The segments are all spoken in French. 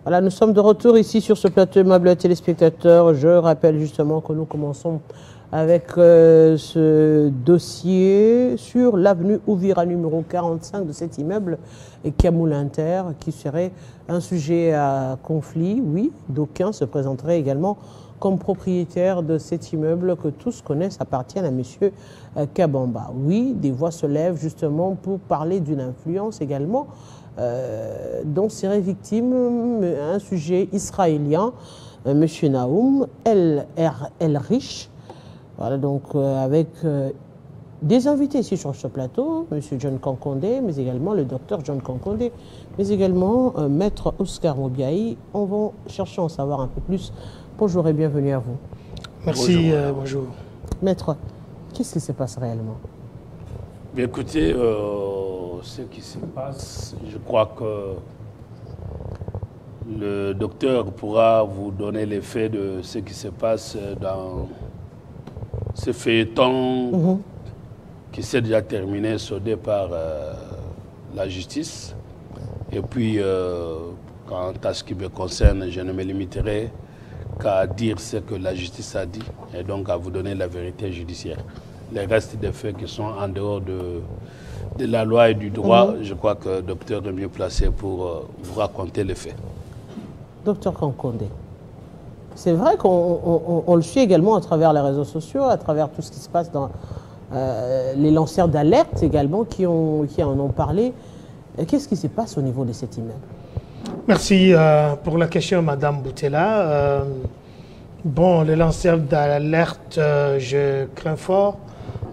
Voilà, nous sommes de retour ici sur ce plateau aimable téléspectateurs. Je rappelle justement que nous commençons avec ce dossier sur l'avenue Ouvira numéro 45 de cet immeuble Camoul Inter, qui serait un sujet à conflit. Oui, d'aucuns se présenteraient également comme propriétaire de cet immeuble que tous connaissent appartiennent à M. Kabamba. Oui, des voix se lèvent justement pour parler d'une influence également dont serait victime un sujet israélien, M. Naoum El Rich. Voilà, donc avec des invités ici sur ce plateau, M. John Kankondé, mais également le docteur John Kankondé, mais également Maître Oscar Mobiaï. On va chercher à en savoir un peu plus. Bonjour et bienvenue à vous. Merci, bonjour. Maître, qu'est-ce qui se passe réellement? Bien, écoutez, ce qui se passe, je crois que le docteur pourra vous donner les faits de ce qui se passe dans ce feuilleton qui s'est déjà terminé soldé par la justice. Et puis, quant à ce qui me concerne, je ne me limiterai qu'à dire ce que la justice a dit et donc à vous donner la vérité judiciaire. Les restes des faits qui sont en dehors de la loi et du droit, je crois que le docteur est mieux placé pour vous raconter les faits. Docteur Kankondé, c'est vrai qu'on le suit également à travers les réseaux sociaux, à travers tout ce qui se passe dans les lanceurs d'alerte également qui en ont parlé. Qu'est-ce qui se passe au niveau de cet immeuble? Merci pour la question, Madame Boutella. Bon, les lanceurs d'alerte, je crains fort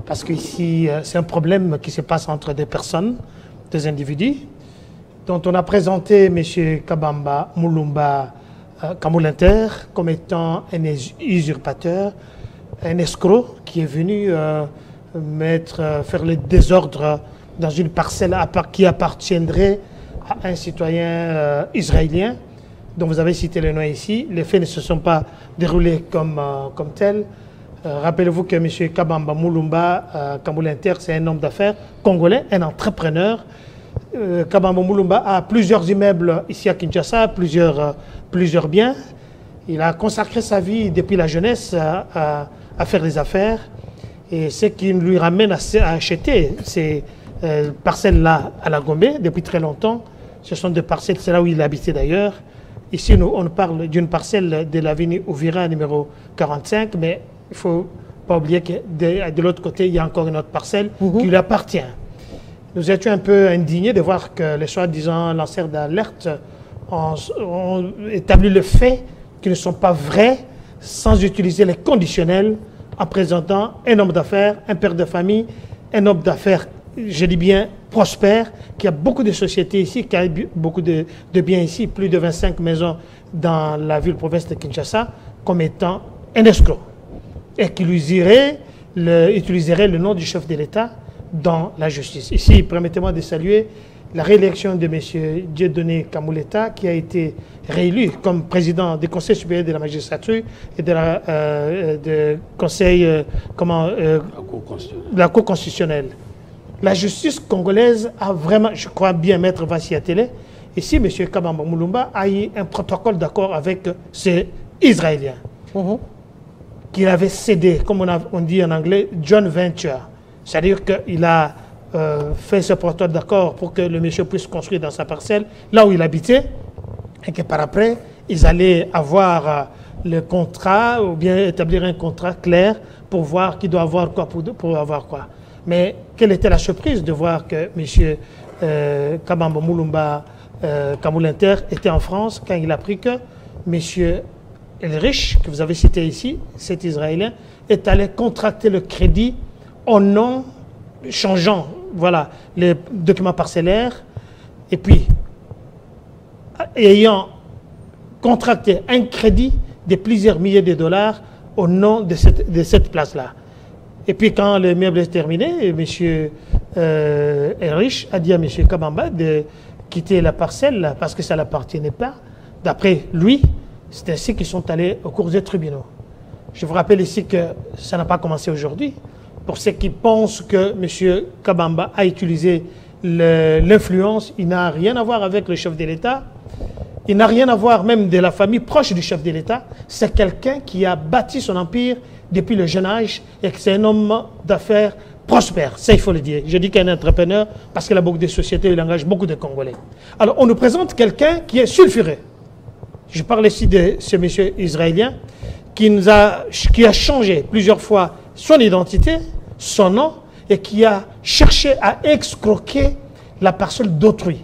parce qu'ici, c'est un problème qui se passe entre des personnes, des individus, dont on a présenté M. Kabamba Mulumba Camoul Inter comme étant un usurpateur, un escroc qui est venu faire le désordre dans une parcelle qui appartiendrait à un citoyen israélien dont vous avez cité le nom ici. Les faits ne se sont pas déroulés comme tels. Rappelez-vous que M. Kabamba Mulumba Camoul Inter, c'est un homme d'affaires congolais, un entrepreneur. Kabamba Mulumba a plusieurs immeubles ici à Kinshasa, plusieurs biens. Il a consacré sa vie depuis la jeunesse à faire des affaires. Et ce qui lui ramène à acheter ces parcelles-là à la Gombe depuis très longtemps, ce sont des parcelles, c'est là où il habitait d'ailleurs. Ici, on parle d'une parcelle de l'avenue Ouvira numéro 45, mais il ne faut pas oublier que de l'autre côté, il y a encore une autre parcelle qui lui appartient. Nous étions un peu indignés de voir que les soi-disant lanceurs d'alerte ont établi le fait qu'ils ne sont pas vrais sans utiliser les conditionnels en présentant un homme d'affaires, un père de famille, un homme d'affaires, je dis bien prospère, qui a beaucoup de sociétés ici, qui a beaucoup de biens ici, plus de 25 maisons dans la ville-province de Kinshasa, comme étant un escroc. Et qui utiliserait le nom du chef de l'État dans la justice. Ici, permettez-moi de saluer la réélection de M. Dieudonné Kamouleta, qui a été réélu comme président du Conseil supérieur de la magistrature et de la Cour constitutionnelle. La justice congolaise a vraiment, je crois bien, Maître Vassiatélé, ici, M. Kabamba Mulumba a eu un protocole d'accord avec ces Israéliens qu'il avait cédé, comme on dit en anglais, joint venture. C'est-à-dire qu'il a fait ce protocole d'accord pour que le monsieur puisse construire dans sa parcelle, là où il habitait, et que par après, ils allaient avoir le contrat, ou bien établir un contrat clair pour voir qui doit avoir quoi pour avoir quoi. Mais quelle était la surprise de voir que M. Kabamba Mulumba Camoul Inter était en France quand il a appris que M. El Rich, que vous avez cité ici, cet Israélien, est allé contracter le crédit au nom, changeant voilà, les documents parcellaires, et puis ayant contracté un crédit de plusieurs milliers de dollars au nom de cette place-là. Et puis quand le meuble est terminé, M. Rich a dit à M. Kabamba de quitter la parcelle parce que ça ne l'appartenait pas. D'après lui, c'est ainsi qu'ils sont allés au cours des tribunaux. Je vous rappelle ici que ça n'a pas commencé aujourd'hui. Pour ceux qui pensent que M. Kabamba a utilisé l'influence, il n'a rien à voir avec le chef de l'État. Il n'a rien à voir même de la famille proche du chef de l'État. C'est quelqu'un qui a bâti son empire depuis le jeune âge et c'est un homme d'affaires prospère, ça il faut le dire. Je dis qu'il est un entrepreneur parce qu'il a beaucoup de sociétés, il engage beaucoup de Congolais. Alors on nous présente quelqu'un qui est sulfureux. Je parle ici de ce monsieur israélien qui a changé plusieurs fois son identité, son nom, et qui a cherché à escroquer la personne d'autrui.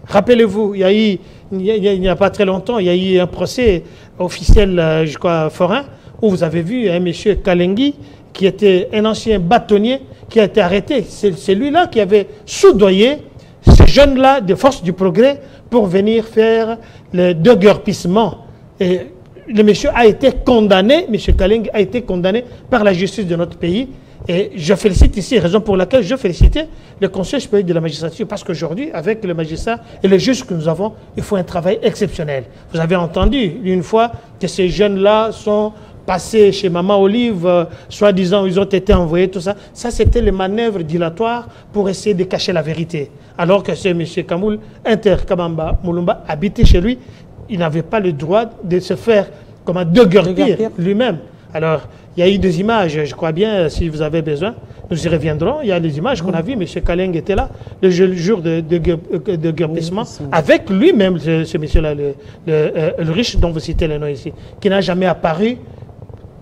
Rappelez-vous, il n'y a pas très longtemps, il y a eu un procès officiel, je crois, forain, où vous avez vu un monsieur Kalengi, qui était un ancien bâtonnier, qui a été arrêté. C'est lui-là qui avait soudoyé ces jeunes-là des forces du progrès pour venir faire le déguerpissement. Et le monsieur a été condamné, monsieur Kalengi a été condamné par la justice de notre pays. Et je félicite ici, raison pour laquelle je félicitais le Conseil supérieur de la magistrature, parce qu'aujourd'hui, avec le magistrat et les juges que nous avons, il faut un travail exceptionnel. Vous avez entendu une fois que ces jeunes-là sont passés chez Maman Olive, soi-disant ils ont été envoyés, tout ça. Ça, c'était les manœuvres dilatoires pour essayer de cacher la vérité. Alors que ce monsieur Kamoul, Kabamba Moulumba, habitait chez lui, il n'avait pas le droit de se faire comme un déguerpir lui-même. Alors, il y a eu des images, je crois bien, si vous avez besoin, nous y reviendrons. Il y a des images qu'on a vues, M. Kaleng était là, le jour de guerpissement, avec lui-même, ce monsieur-là, le riche dont vous citez le nom ici, qui n'a jamais apparu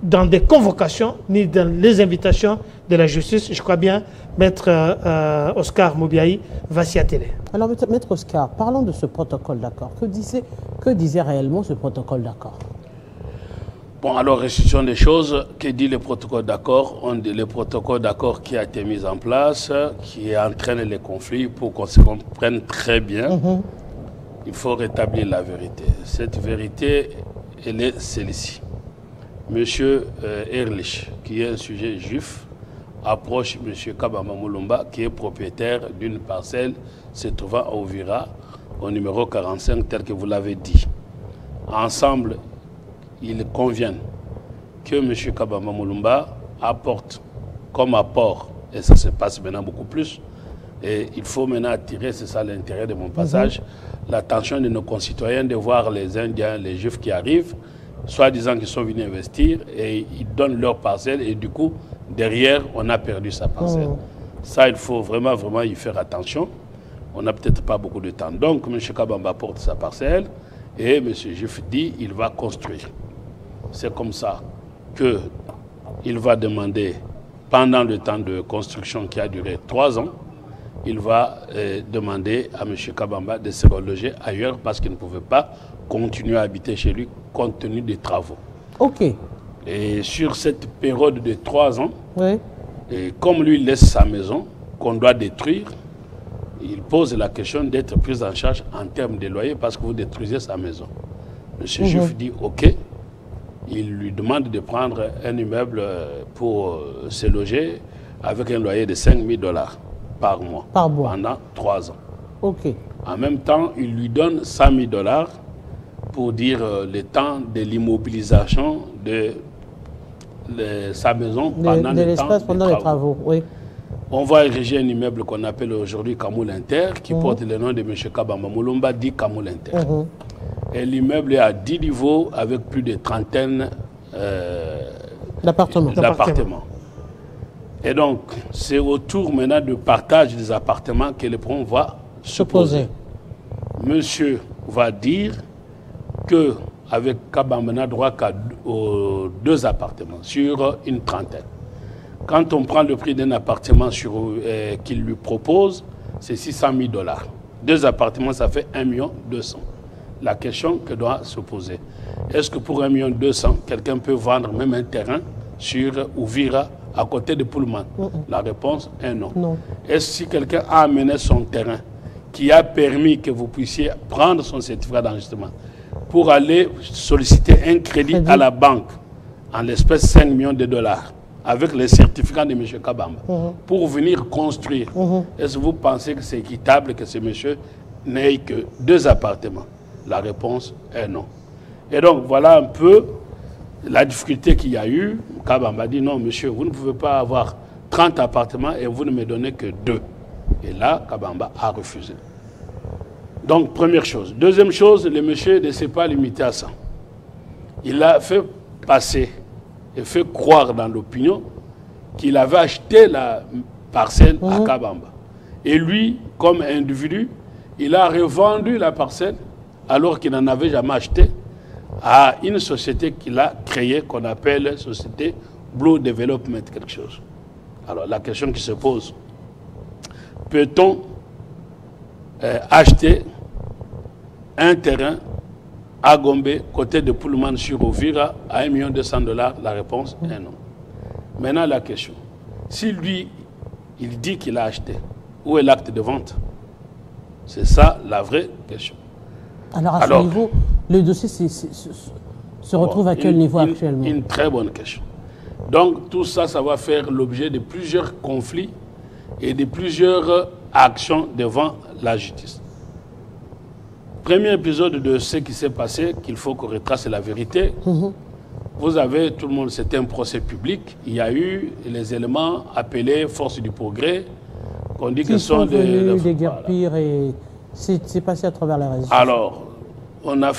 dans des convocations, ni dans les invitations de la justice. Je crois bien, Maître Oscar Moubiaï va s'y atteler. Alors, Maître Oscar, parlons de ce protocole d'accord. Que disait réellement ce protocole d'accord? Bon, alors, restitution des choses, que dit le protocole d'accord? On dit le protocole d'accord qui a été mis en place, qui entraîne les conflits pour qu'on se comprenne très bien. Il faut rétablir la vérité. Cette vérité, elle est celle-ci. Monsieur Ehrlich, qui est un sujet juif, approche M. Kabamba Moulumba, qui est propriétaire d'une parcelle se trouvant à Ouvira, au numéro 45, tel que vous l'avez dit. Ensemble, ils conviennent que M. Kabamba Moulumba apporte comme apport, et ça se passe maintenant beaucoup plus, et il faut maintenant attirer, c'est ça l'intérêt de mon passage, l'attention de nos concitoyens de voir les Indiens, les Juifs qui arrivent, soi-disant qu'ils sont venus investir, et ils donnent leur parcelle, et du coup, derrière, on a perdu sa parcelle. Ça, il faut vraiment, vraiment y faire attention. On n'a peut-être pas beaucoup de temps. Donc, M. Kabamba apporte sa parcelle, et M. Juif dit qu'il va construire. C'est comme ça qu'il va demander, pendant le temps de construction qui a duré 3 ans, il va demander à M. Kabamba de se reloger ailleurs parce qu'il ne pouvait pas continuer à habiter chez lui compte tenu des travaux. Ok. Et sur cette période de 3 ans, oui. Et comme lui laisse sa maison qu'on doit détruire, il pose la question d'être pris en charge en termes de loyer parce que vous détruisez sa maison. M. Juif dit OK. Il lui demande de prendre un immeuble pour se loger avec un loyer de 5 000 $ par mois. Par mois. Pendant 3 ans. OK. En même temps, il lui donne 100 000 $ pour dire le temps de l'immobilisation de sa maison pendant les travaux. Oui. On va ériger un immeuble qu'on appelle aujourd'hui Kamoul Inter, qui porte le nom de M. Kabamba Moulumba, dit Kamoul Inter. Et l'immeuble est à 10 niveaux avec plus de trentaine d'appartements. Et donc, c'est au tour maintenant de partage des appartements que le problème va se poser. Monsieur va dire que avec Kabamba, on a droit qu'à 2 appartements sur une trentaine. Quand on prend le prix d'un appartement qu'il lui propose, c'est 600 000 $. 2 appartements, ça fait 1 200 000. La question que doit se poser, est-ce que pour 1 200 000, quelqu'un peut vendre même un terrain sur Ouvira à côté de Pullman? La réponse est non. Est-ce que si quelqu'un a amené son terrain qui a permis que vous puissiez prendre son certificat d'enregistrement pour aller solliciter un crédit à la banque en l'espèce 5 millions de $, avec les certificats de M. Kabamba, pour venir construire, est-ce que vous pensez que c'est équitable que ce monsieur n'ait que 2 appartements? La réponse est non. Et donc, voilà un peu la difficulté qu'il y a eu. Kabamba dit, non, monsieur, vous ne pouvez pas avoir 30 appartements et vous ne me donnez que 2. Et là, Kabamba a refusé. Donc, première chose. Deuxième chose, le monsieur ne s'est pas limité à ça. Il a fait passer et fait croire dans l'opinion qu'il avait acheté la parcelle à Kabamba. Et lui, comme individu, il a revendu la parcelle alors qu'il n'en avait jamais acheté à une société qu'il a créée, qu'on appelle Société Blue Development, quelque chose. Alors, la question qui se pose, peut-on acheter un terrain à Gombe, côté de Pullman sur Ovira, à 1 200 000 $? La réponse est non. Maintenant, la question. Si lui, il dit qu'il a acheté, où est l'acte de vente? C'est ça la vraie question. Alors, à ce niveau, le dossier se retrouve à quel niveau actuellement? Une très bonne question. Donc, tout ça, ça va faire l'objet de plusieurs conflits et de plusieurs actions devant la justice. Premier épisode de ce qui s'est passé, qu'il faut qu'on retrace la vérité. Vous avez, tout le monde, c'était un procès public. Il y a eu les éléments appelés forces du progrès, qu'on dit que sont des guerpires et c'est passé à travers la réseau. Alors,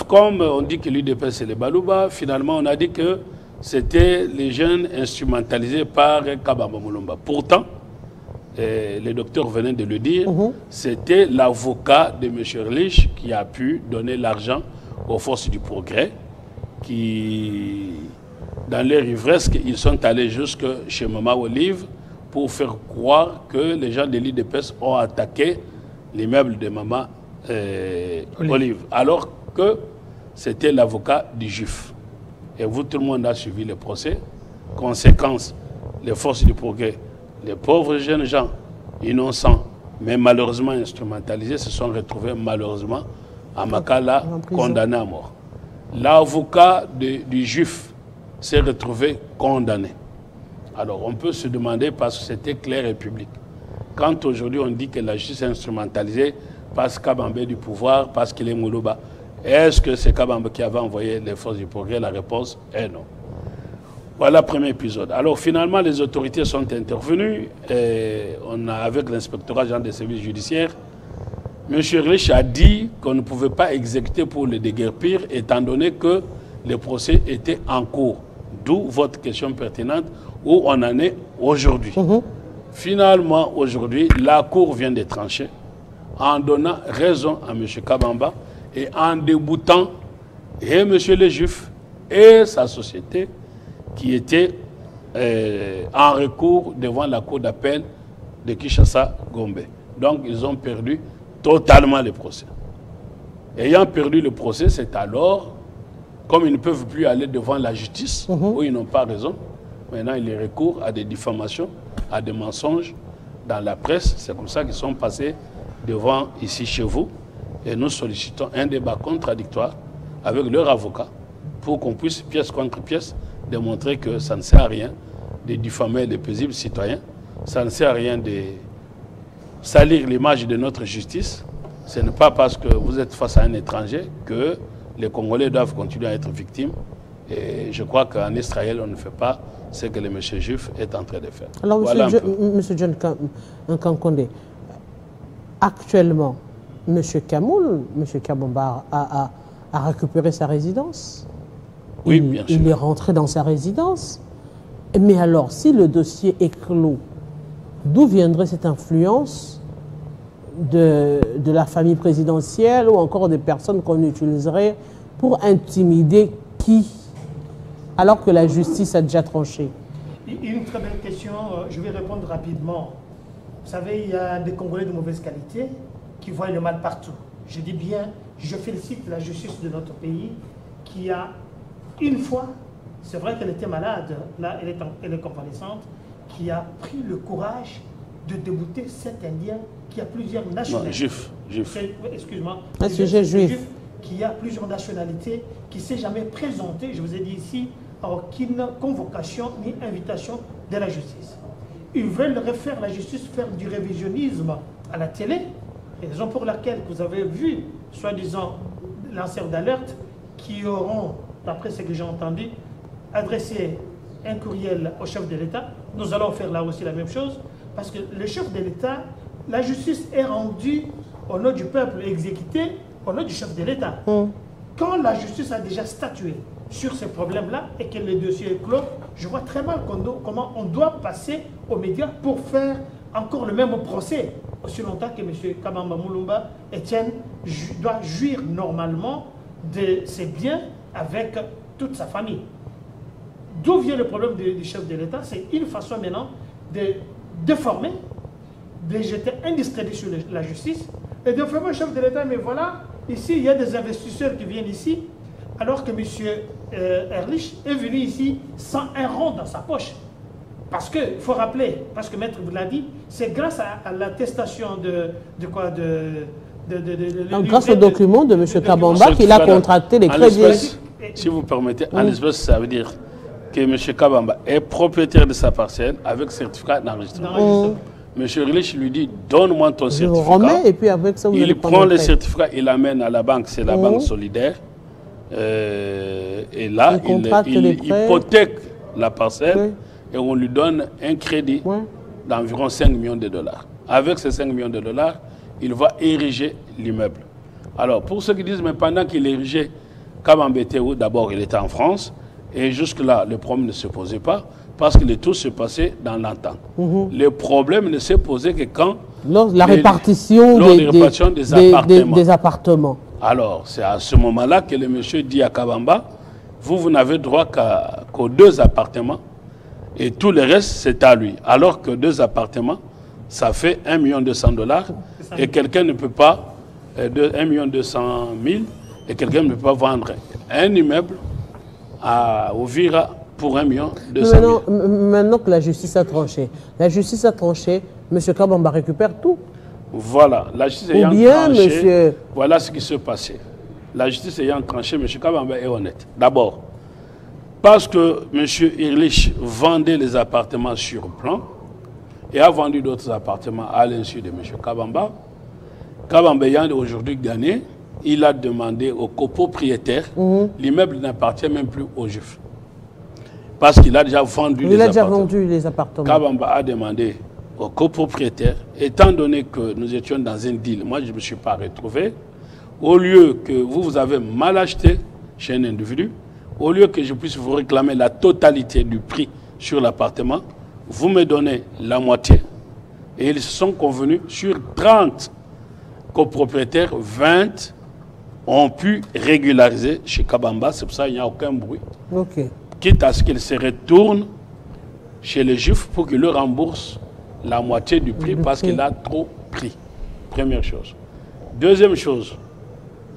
comme on dit que l'UDP c'est les Balouba, finalement on a dit que c'était les jeunes instrumentalisés par Kabamba Moulomba. Pourtant, le docteur venait de le dire, c'était l'avocat de M. Erlich qui a pu donner l'argent aux forces du progrès, qui, dans leur ivresque, ils sont allés jusque chez Mama Olive pour faire croire que les gens de l'IDPS ont attaqué l'immeuble de Mama Olive, alors que c'était l'avocat du juif. Et vous, tout le monde a suivi le procès. Conséquence, les forces du progrès, les pauvres jeunes gens, innocents, mais malheureusement instrumentalisés, se sont retrouvés malheureusement à Makala, condamnés à mort. L'avocat du juif s'est retrouvé condamné. Alors on peut se demander, parce que c'était clair et public, quand aujourd'hui on dit que la justice est instrumentalisée parce qu'Kabambe est du pouvoir, parce qu'il est Moulouba, est-ce que c'est Kabambe qui avait envoyé les forces du progrès? La réponse est non. Voilà le premier épisode. Alors finalement, les autorités sont intervenues. Et on a, avec l'inspectorat général des services judiciaires, M. Erlich a dit qu'on ne pouvait pas exécuter pour le déguerpir, étant donné que le procès était en cours. D'où votre question pertinente, où on en est aujourd'hui. Finalement, aujourd'hui, la Cour vient de trancher en donnant raison à M. Kabamba et en déboutant et M. le juif et sa société qui était en recours devant la Cour d'appel de Kinshasa-Gombe. Donc, ils ont perdu totalement le procès. Ayant perdu le procès, c'est alors, comme ils ne peuvent plus aller devant la justice, où ils n'ont pas raison, maintenant ils recourent à des diffamations, à des mensonges dans la presse. C'est comme ça qu'ils sont passés devant, ici chez vous, et nous sollicitons un débat contradictoire avec leur avocat pour qu'on puisse, pièce contre pièce, démontrer que ça ne sert à rien de diffamer les paisibles citoyens, ça ne sert à rien de salir l'image de notre justice. Ce n'est pas parce que vous êtes face à un étranger que les Congolais doivent continuer à être victimes. Et je crois qu'en Israël, on ne fait pas ce que le monsieur juif est en train de faire. Alors, voilà monsieur John Nkankondé, actuellement, M. Kamoul, M. Kabamba a récupéré sa résidence. Oui, bien sûr. Il est rentré dans sa résidence. Mais alors, si le dossier est clos, d'où viendrait cette influence de la famille présidentielle ou encore des personnes qu'on utiliserait pour intimider qui, alors que la justice a déjà tranché? Une très belle question, je vais répondre rapidement. Vous savez, il y a des Congolais de mauvaise qualité qui voient le mal partout. Je dis bien, je félicite la justice de notre pays qui a, une fois, c'est vrai qu'elle était malade, là elle est convalescente, qui a pris le courage de débouter cet Indien qui a plusieurs nationalités. Non, juif. Excuse-moi. Un sujet juif. Qui a plusieurs nationalités, qui ne s'est jamais présenté, je vous ai dit ici, à aucune convocation ni invitation de la justice. Ils veulent refaire la justice, faire du révisionnisme à la télé, raison pour laquelle vous avez vu, soi-disant, lanceurs d'alerte qui auront, d'après ce que j'ai entendu, adressé un courriel au chef de l'État. Nous allons faire là aussi la même chose, parce que le chef de l'État, la justice est rendue au nom du peuple exécuté au nom du chef de l'État. Quand la justice a déjà statué sur ces problèmes-là et que le dossier est clos, je vois très mal comment on doit passer aux médias pour faire encore le même procès, aussi longtemps que M. Kabamba Mulumba Etienne doit jouir normalement de ses biens avec toute sa famille. D'où vient le problème du chef de l'État? C'est une façon maintenant de déformer, de jeter un discrédit sur la justice et de faire le chef de l'État. Mais voilà, ici, il y a des investisseurs qui viennent ici, alors que M. Ehrlich est venu ici sans un rond dans sa poche. Parce qu'il faut rappeler, parce que Maître vous l'a dit, c'est grâce à l'attestation grâce au document de M. Kabamba qu'il a contracté les crédits. Si vous permettez, en espèce, ça veut dire que M. Kabamba est propriétaire de sa parcelle avec certificat d'enregistrement. M. Ehrlich lui dit, donne-moi ton certificat. Remets, et puis avec ça, il prend le certificat, il l'amène à la banque, c'est la banque solidaire. Et là, il hypothèque la parcelle et on lui donne un crédit d'environ 5 millions de dollars. Avec ces 5 millions de dollars, il va ériger l'immeuble. Alors, pour ceux qui disent, mais pendant qu'il érigeait, Kabamba était où? D'abord, il était en France. Et jusque-là, le problème ne se posait pas parce que le tout se passait dans l'entente. Le problème ne s'est posé que quand... Lors de la répartition des appartements. Alors, c'est à ce moment-là que le monsieur dit à Kabamba, vous n'avez droit qu'aux 2 appartements et tout le reste, c'est à lui. Alors que 2 appartements, ça fait 1 200 000 $ et quelqu'un ne peut pas, 1 200 000 et quelqu'un ne peut pas vendre un immeuble à Uvira pour 1 200 000. Maintenant que la justice a tranché, M. Kabamba récupère tout. Voilà, la justice ayant tranché, voilà ce qui s'est passé. La justice ayant tranché, M. Kabamba est honnête. D'abord, parce que M. Ehrlich vendait les appartements sur plan et a vendu d'autres appartements à l'insu de M. Kabamba. Kabamba ayant aujourd'hui gagné, il a demandé aux copropriétaires, l'immeuble n'appartient même plus aux Juifs. Parce qu'il a déjà vendu les appartements. Kabamba a demandé aux copropriétaires, étant donné que nous étions dans un deal, moi je ne me suis pas retrouvé, au lieu que vous avez mal acheté chez un individu, au lieu que je puisse vous réclamer la totalité du prix sur l'appartement, vous me donnez la moitié. Et ils se sont convenus sur 30 copropriétaires, 20 ont pu régulariser chez Kabamba, c'est pour ça qu'il n'y a aucun bruit. Quitte à ce qu'ils se retournent chez les Juifs pour qu'ils leur remboursent la moitié du prix parce qu'il a trop pris. Première chose. Deuxième chose,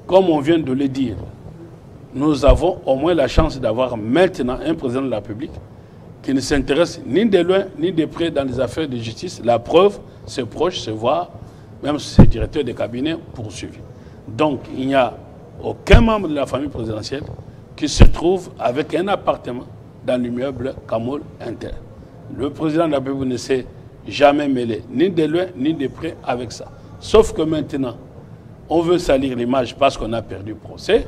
comme on vient de le dire, nous avons au moins la chance d'avoir maintenant un président de la République qui ne s'intéresse ni de loin ni de près dans les affaires de justice. La preuve, ses proches se voient, même ses directeurs de cabinet poursuivis. Donc, il n'y a aucun membre de la famille présidentielle qui se trouve avec un appartement dans l'immeuble Kamol Inter. Le président de la République ne s'est jamais mêlé, ni de loin, ni de près avec ça. Sauf que maintenant, on veut salir l'image parce qu'on a perdu le procès.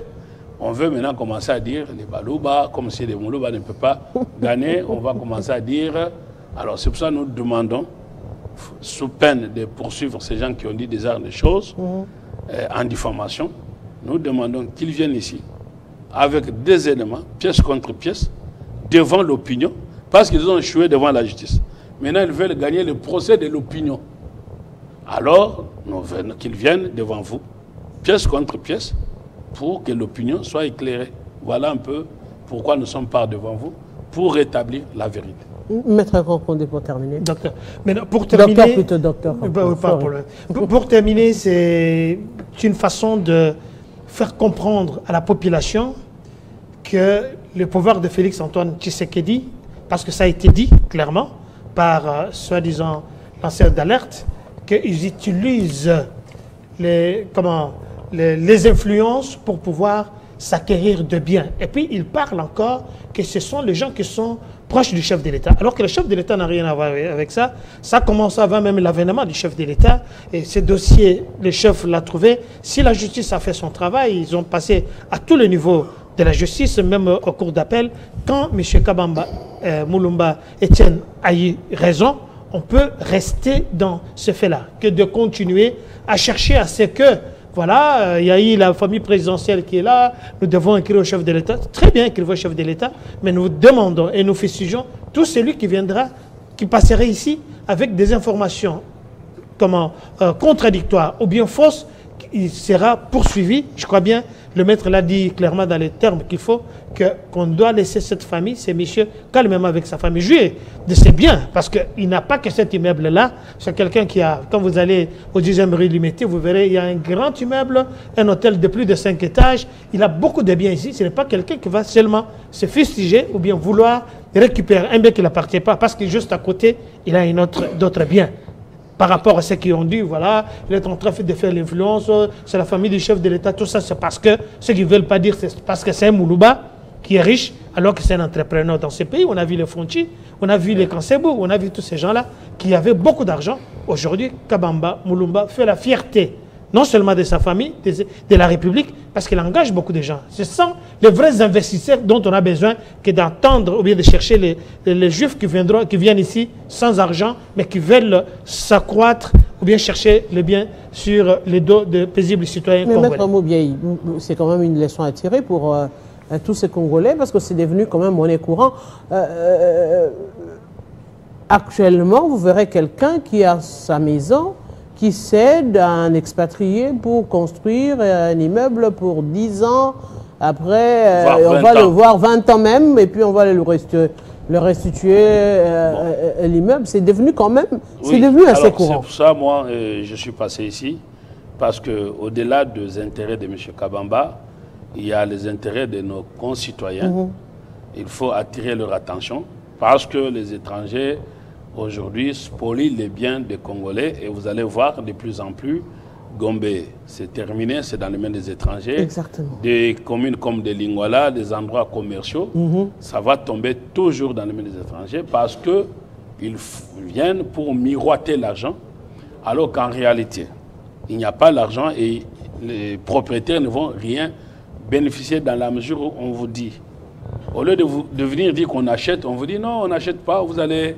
On veut maintenant commencer à dire les Balouba, comme si les Moulouba ne peuvent pas gagner. On va commencer à dire... Alors c'est pour ça que nous demandons, sous peine de poursuivre ces gens qui ont dit des arts de choses, en diffamation, nous demandons qu'ils viennent ici avec des éléments, pièce contre pièce, devant l'opinion, parce qu'ils ont échoué devant la justice. Maintenant, ils veulent gagner le procès de l'opinion. Alors, qu'ils viennent devant vous, pièce contre pièce, pour que l'opinion soit éclairée. Voilà un peu pourquoi nous sommes pas devant vous, pour rétablir la vérité. Maître Concondé, pour terminer. Docteur. Maintenant, pour terminer, docteur plutôt, docteur. Pour terminer, c'est une façon de faire comprendre à la population que le pouvoir de Félix-Antoine Tshisekedi, parce que ça a été dit clairement par soi-disant lanceurs d'alerte, qu'ils utilisent les influences pour pouvoir s'acquérir de biens. Et puis, il parle encore que ce sont les gens qui sont proches du chef de l'État. Alors que le chef de l'État n'a rien à voir avec ça. Ça commence avant même l'avènement du chef de l'État. Et ce dossier, le chef l'a trouvé. Si la justice a fait son travail, ils ont passé à tous les niveaux de la justice, même au cours d'appel. Quand M. Kabamba Mulumba Etienne a eu raison, on peut rester dans ce fait-là, que de continuer à chercher à ce que, voilà, il y a eu la famille présidentielle qui est là, nous devons écrire au chef de l'État, très bien écrire au chef de l'État, mais nous demandons et nous fustigeons tout celui qui viendra, qui passerait ici avec des informations contradictoires ou bien fausses, il sera poursuivi. Je crois bien, le maître l'a dit clairement dans les termes qu'il faut, qu'on doit laisser cette famille, ces messieurs, calmement avec sa famille, jouer de ses biens, parce qu'il n'a pas que cet immeuble-là. C'est quelqu'un qui a, quand vous allez au 10e rue Limité, vous verrez, il y a un grand immeuble, un hôtel de plus de 5 étages. Il a beaucoup de biens ici. Ce n'est pas quelqu'un qui va seulement se fustiger ou bien vouloir récupérer un bien qui ne l'appartient pas, parce que juste à côté, il a d'autres biens. Par rapport à ceux qui ont dit, voilà, il est en train de faire l'influence, c'est la famille du chef de l'État, tout ça, c'est parce que, ce qu'ils ne veulent pas dire, c'est parce que c'est un Moulouba qui est riche, alors que c'est un entrepreneur dans ce pays. On a vu les Fonchi, on a vu les Kansebou, on a vu tous ces gens-là qui avaient beaucoup d'argent. Aujourd'hui, Kabamba, Moulouba fait la fierté, non seulement de sa famille, de la République, parce qu'il engage beaucoup de gens. Ce sont les vrais investisseurs dont on a besoin que d'entendre ou bien de chercher les Juifs qui viennent ici sans argent, mais qui veulent s'accroître ou bien chercher le bien sur les dos de paisibles citoyens congolais. Mais Maître Moubiaï, c'est quand même une leçon à tirer pour tous ces Congolais, parce que c'est devenu quand même monnaie courante. Actuellement, vous verrez quelqu'un qui a sa maison, qui cède à un expatrié pour construire un immeuble pour 10 ans. Après, on va le voir 20 ans même, et puis on va le restituer l'immeuble. C'est devenu quand même, c'est devenu assez courant. C'est pour ça, moi, je suis passé ici, parce qu'au-delà des intérêts de M. Kabamba, il y a les intérêts de nos concitoyens. Il faut attirer leur attention, parce que les étrangers aujourd'hui spolient les biens des Congolais, et vous allez voir de plus en plus, Gombe, c'est terminé, c'est dans les mains des étrangers. Exactement. Des communes comme des Lingwala, des endroits commerciaux, ça va tomber toujours dans les mains des étrangers, parce qu'ils viennent pour miroiter l'argent, alors qu'en réalité, il n'y a pas l'argent et les propriétaires ne vont rien bénéficier, dans la mesure où on vous dit, au lieu de venir dire qu'on achète, on vous dit non, on n'achète pas, vous allez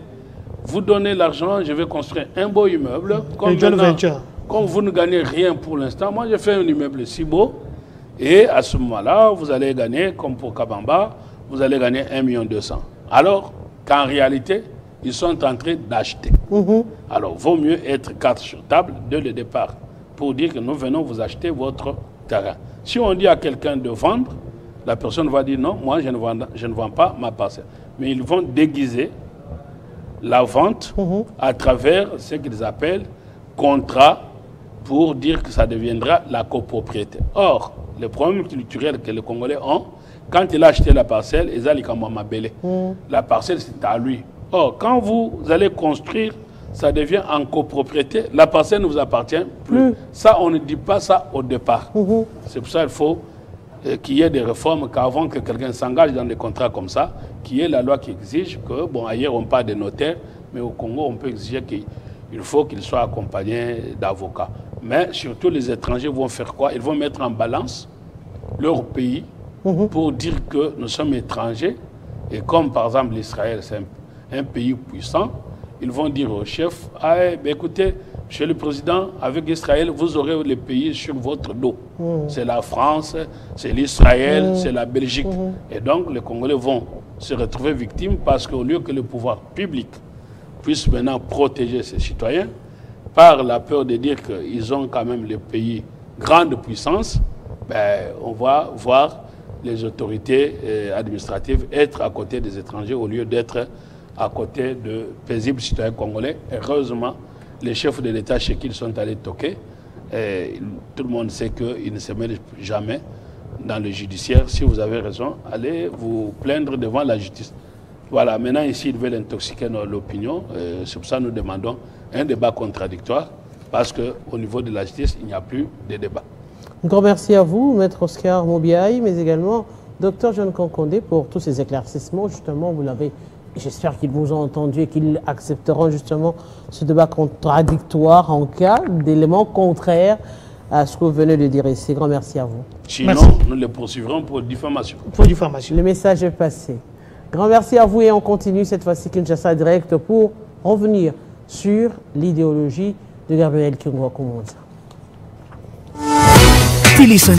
vous donner l'argent, je vais construire un beau immeuble. Comme vous ne gagnez rien pour l'instant, moi j'ai fait un immeuble si beau, et à ce moment-là, vous allez gagner, comme pour Kabamba, vous allez gagner 1,2 million. Alors qu'en réalité, ils sont en train d'acheter. Alors, vaut mieux être carte sur table dès le départ, pour dire que nous venons vous acheter votre terrain. Si on dit à quelqu'un de vendre, la personne va dire non, moi je ne vends pas ma parcelle. Mais ils vont déguiser la vente à travers ce qu'ils appellent contrat, pour dire que ça deviendra la copropriété. Or, le problème culturel que les Congolais ont, quand il a acheté la parcelle, la parcelle c'est à lui. Or, quand vous allez construire, ça devient en copropriété, la parcelle ne vous appartient plus. Ça, on ne dit pas ça au départ. C'est pour ça qu'il faut qu'il y ait des réformes, qu'avant que quelqu'un s'engage dans des contrats comme ça, qu'il y ait la loi qui exige que, bon, ailleurs on parle de notaires, mais au Congo on peut exiger qu'il faut qu'il soit accompagné d'avocats. Mais surtout les étrangers vont faire quoi? Ils vont mettre en balance leur pays pour dire que nous sommes étrangers, et comme par exemple l'Israël c'est un pays puissant, ils vont dire au chef, ah, ben écoutez, Monsieur le Président, avec Israël, vous aurez les pays sur votre dos. C'est la France, c'est l'Israël, c'est la Belgique. Et donc, les Congolais vont se retrouver victimes, parce qu'au lieu que le pouvoir public puisse maintenant protéger ses citoyens, par la peur de dire qu'ils ont quand même les pays grande puissance, ben, on va voir les autorités administratives être à côté des étrangers au lieu d'être à côté de paisibles citoyens congolais. Heureusement, les chefs de l'État chez qui ils sont allés toquer, tout le monde sait qu'ils ne se mêlent jamais dans le judiciaire. Si vous avez raison, allez vous plaindre devant la justice. Voilà, maintenant ici, ils veulent intoxiquer l'opinion. C'est pour ça que nous demandons un débat contradictoire, parce qu'au niveau de la justice, il n'y a plus de débat. Un grand merci à vous, Maître Oscar Moubiaï, mais également Dr John Konkondé, pour tous ces éclaircissements. Justement, vous l'avez... J'espère qu'ils vous ont entendu et qu'ils accepteront justement ce débat contradictoire en cas d'éléments contraires à ce que vous venez de dire ici. Grand merci à vous. Sinon, nous les poursuivrons pour diffamation. Le message est passé. Grand merci à vous, et on continue cette fois-ci Kinshasa Direct pour revenir sur l'idéologie de Gabriel Kiongo Koumonza.